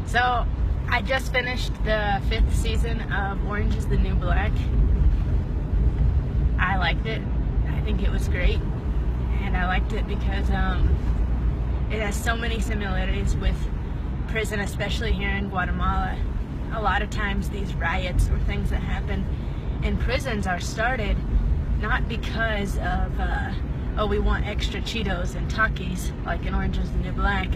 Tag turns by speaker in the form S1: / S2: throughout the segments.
S1: So, I just finished the 5th season of Orange is the New Black. I liked it. I think it was great. And I liked it because it has so many similarities with prison, especially here in Guatemala. A lot of times these riots or things that happen in prisons are started not because of, oh, we want extra Cheetos and Takis, like in Orange is the New Black.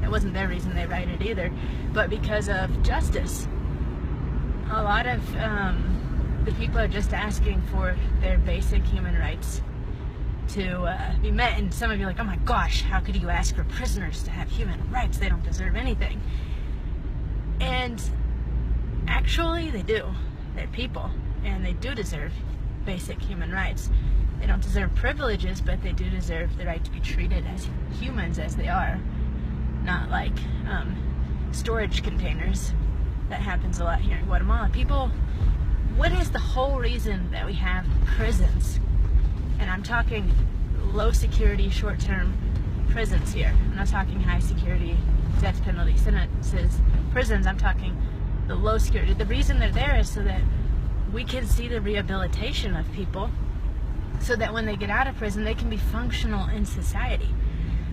S1: It wasn't their reason they rioted either, but because of justice. A lot of the people are just asking for their basic human rights to be met, and some of you are like, oh my gosh, how could you ask for prisoners to have human rights? They don't deserve anything. And actually they do. They're people, and they do deserve basic human rights. They don't deserve privileges, but they do deserve the right to be treated as humans as they are, not like storage containers. That happens a lot here in Guatemala. People, what is the whole reason that we have prisons? And I'm talking low security, short-term prisons here. I'm not talking high security, death penalty sentences prisons. I'm talking the low security. The reason they're there is so that we can see the rehabilitation of people, so that when they get out of prison, they can be functional in society.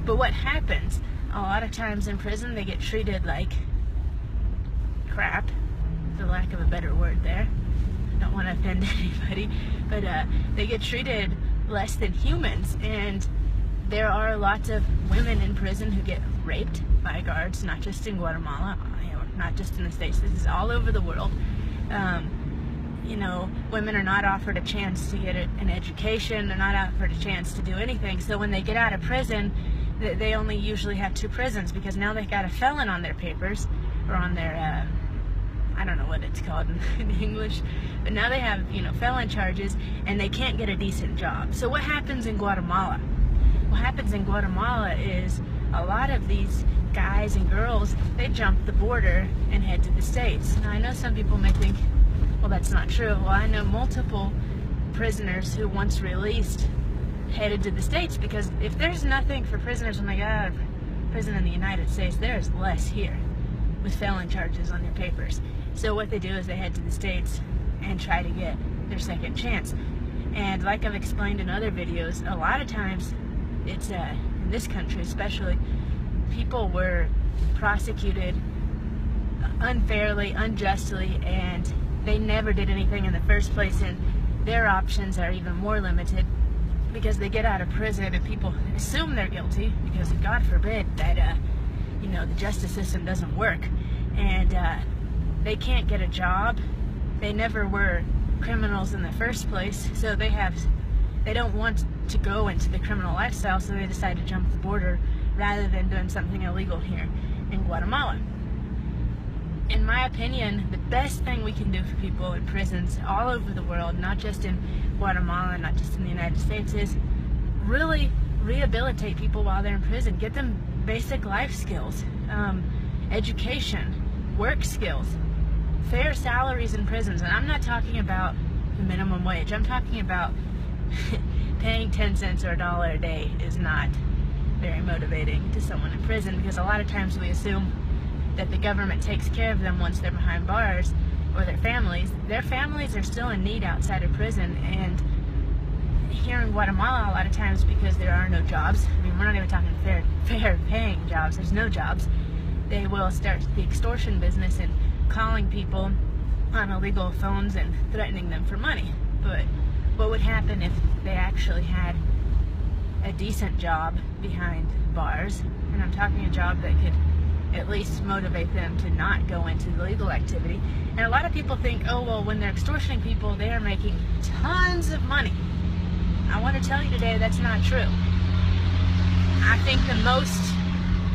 S1: But what happens, a lot of times in prison, they get treated like crap, for lack of a better word there. I don't want to offend anybody, but they get treated less than humans. And there are lots of women in prison who get raped by guards, not just in Guatemala, not just in the States. This is all over the world. You know, women are not offered a chance to get an education. They're not offered a chance to do anything. So when they get out of prison, they only usually have 2 prisons, because now they've got a felon on their papers, or on their, I don't know what it's called in English, but now they have, you know, felon charges, and they can't get a decent job. So what happens in Guatemala? What happens in Guatemala is a lot of these guys and girls, they jump the border and head to the States. Now I know some people may think, well, that's not true. Well, I know multiple prisoners who once released headed to the States, because if there's nothing for prisoners when they get out of prison in the United States, there's less here with felon charges on their papers. So what they do is they head to the States and try to get their second chance. And like I've explained in other videos, a lot of times it's, in this country especially, people were prosecuted unfairly, unjustly, and they never did anything in the first place, and their options are even more limited because they get out of prison and people assume they're guilty because, God forbid, that you know, the justice system doesn't work, and they can't get a job. They never were criminals in the first place, so they don't want to go into the criminal lifestyle, so they decide to jump the border rather than doing something illegal here in Guatemala. In my opinion, the best thing we can do for people in prisons all over the world, not just in Guatemala, not just in the United States, is really rehabilitate people while they're in prison. Get them basic life skills, education, work skills, fair salaries in prisons. And I'm not talking about the minimum wage. I'm talking about paying 10 cents or $1 a day is not very motivating to someone in prison, because a lot of times we assume that the government takes care of them once they're behind bars, or their families. Their families are still in need outside of prison. And here in Guatemala, a lot of times, because there are no jobs, I mean, we're not even talking fair paying jobs, there's no jobs, they will start the extortion business and calling people on illegal phones and threatening them for money. But what would happen if they actually had a decent job behind bars? And I'm talking a job that could at least motivate them to not go into illegal activity. And a lot of people think, oh, well, when they're extortioning people, they are making tons of money. I want to tell you today that's not true. I think the most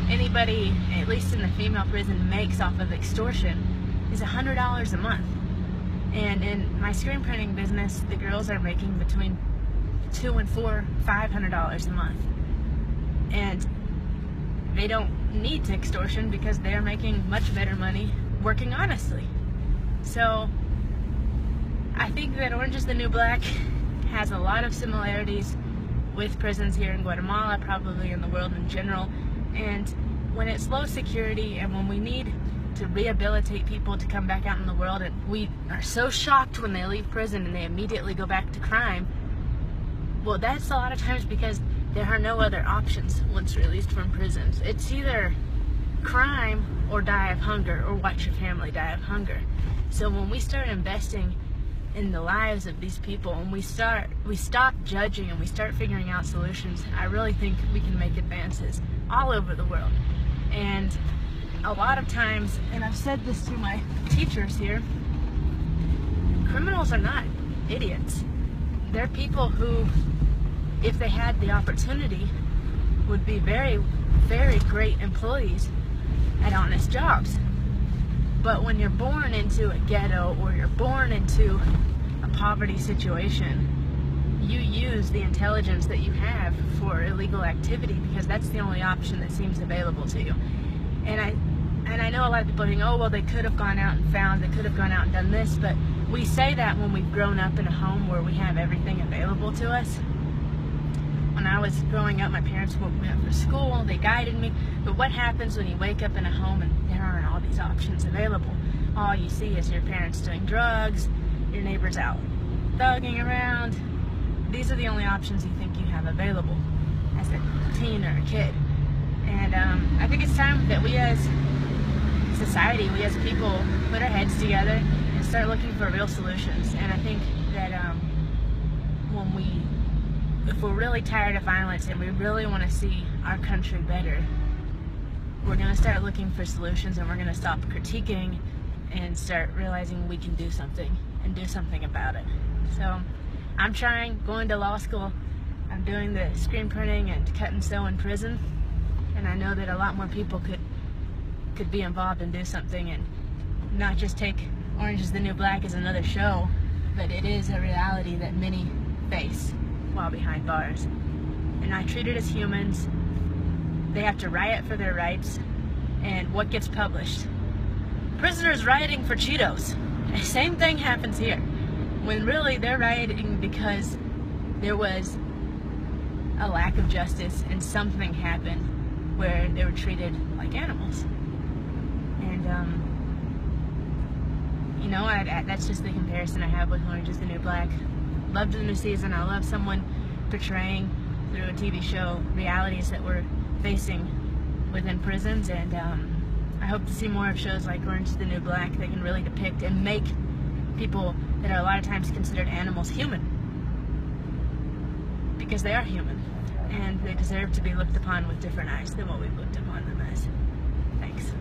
S1: anybody, at least in the female prison, makes off of extortion is $100 a month. And in my screen printing business, the girls are making between $200 and $500 a month. And they don't need to extortion because they're making much better money working honestly. So I think that Orange is the New Black has a lot of similarities with prisons here in Guatemala, probably in the world in general. And when it's low security and when we need to to rehabilitate people to come back out in the world, and we are so shocked when they leave prison and they immediately go back to crime. Well, that's a lot of times because there are no other options once released from prisons. It's either crime or die of hunger, or watch your family die of hunger. So when we start investing in the lives of these people, and we stop judging and we start figuring out solutions, I really think we can make advances all over the world. And a lot of times, and I've said this to my teachers here, criminals are not idiots. They're people who, if they had the opportunity, would be very, very great employees at honest jobs. But when you're born into a ghetto, or you're born into a poverty situation, you use the intelligence that you have for illegal activity because that's the only option that seems available to you. And I know a lot of people think, oh, well, they could have gone out and found, they could have gone out and done this, but we say that when we've grown up in a home where we have everything available to us. When I was growing up, my parents woke me up for school, they guided me, but what happens when you wake up in a home and there aren't all these options available? All you see is your parents doing drugs, your neighbors out thugging around. These are the only options you think you have available as a teen or a kid. And I think it's time that we as society, we as people, put our heads together and start looking for real solutions. And I think that if we're really tired of violence and we really want to see our country better, we're going to start looking for solutions, and we're going to stop critiquing and start realizing we can do something and do something about it. So I'm going to law school. I'm doing the screen printing and cut and sew in prison, and I know that a lot more people could be involved and do something, and not just take Orange is the New Black as another show, but it is a reality that many face while behind bars. And I treat it as humans. They have to riot for their rights, and what gets published? Prisoners rioting for Cheetos. Same thing happens here, when really they're rioting because there was a lack of justice and something happened where they were treated like animals. And you know, that's just the comparison I have with Orange is the New Black. Loved the new season. I love someone portraying through a TV show realities that we're facing within prisons, and I hope to see more of shows like Orange is the New Black that can really depict and make people that are a lot of times considered animals human, because they are human and they deserve to be looked upon with different eyes than what we've looked upon them as. Thanks.